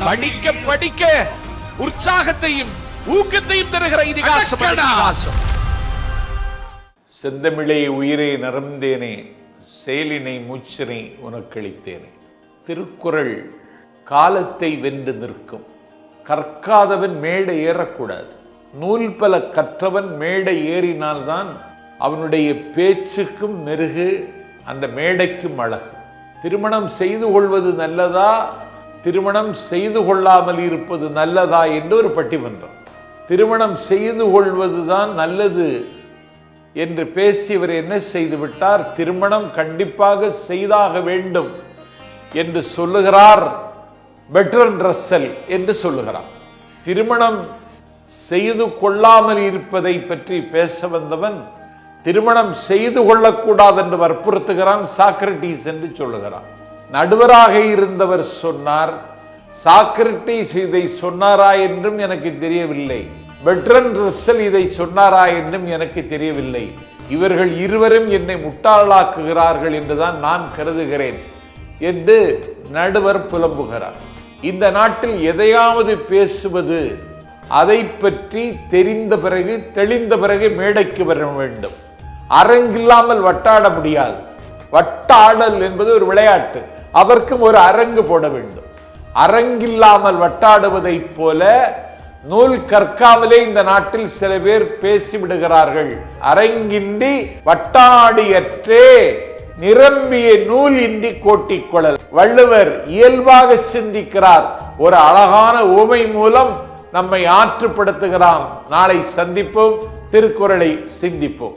படிக்க படிக்க உற்சாகத்தையும் ஊக்கத்தையும் தருகிற இதிகாசம். செந்தமிழே உயிரே நரம்பேனே, செயலினை மூச்சினை உனக்களித்தேனே. திருக்குறள் காலத்தை வென்று நிற்கும். கற்காதவன் மேடை ஏறக்கூடாது. நூல் பல கற்றவன் மேடை ஏறினால்தான் அவனுடைய பேச்சுக்கும் மெருகு, அந்த மேடைக்கும் அழகு. திருமணம் செய்து கொள்வது நல்லதா, திருமணம் செய்து கொள்ளாமல் இருப்பது நல்லதா என்று ஒரு பட்டிமன்றம். திருமணம் செய்து கொள்வதுதான் நல்லது என்று பேசியவர் என்ன செய்து விட்டார், திருமணம் கண்டிப்பாக செய்தாக வேண்டும் என்று சொல்லுகிறார். பெர்ட்ரண்ட் ரஸ்ஸல் என்று சொல்லுகிறார். திருமணம் செய்து கொள்ளாமல் இருப்பதை பற்றி பேச வந்தவன் திருமணம் செய்து கொள்ளக்கூடாது என்று வற்புறுத்துகிறான். சாக்ரட்டிஸ் என்று சொல்லுகிறான். நடுவராக இருந்தவர் சொன்னார், சாக்ரட்டிஸ் இதை சொன்னாரா என்றும் எனக்கு தெரியவில்லை, பெர்ட்ரண்ட் ரஸ்ஸல் இதை சொன்னாரா என்றும் எனக்கு தெரியவில்லை. இவர்கள் இருவரும் என்னை முட்டாளாக்குகிறார்கள் என்றுதான் நான் கருதுகிறேன் என்று நடுவர் புலம்புகிறார். இந்த நாட்டில் எதையாவது பேசுவது, அதை பற்றி தெரிந்த பிறகு தெளிந்த பிறகு மேடைக்கு வர வேண்டும். அரங்கில்லாமல் வட்டாட முடியாது. வட்டாடல் என்பது ஒரு விளையாட்டு. அதற்கும் ஒரு அரங்கு போட வேண்டும். அரங்கில்லாமல் வட்டாடுவதை போல நூல் கற்காமலே இந்த நாட்டில் சில பேர் பேசிவிடுகிறார்கள். அரங்கின்றி வட்டாடியற்றே நிரம்பிய நூல் இன்றி கோட்டிக்கொள்ளல். வள்ளுவர் இயல்பாக சிந்திக்கிறார். ஒரு அழகான உவமை மூலம் நம்மை ஆற்றுப்படுத்துகிறான். நாளை சந்திப்போம். திருக்குறளை சிந்திப்போம்.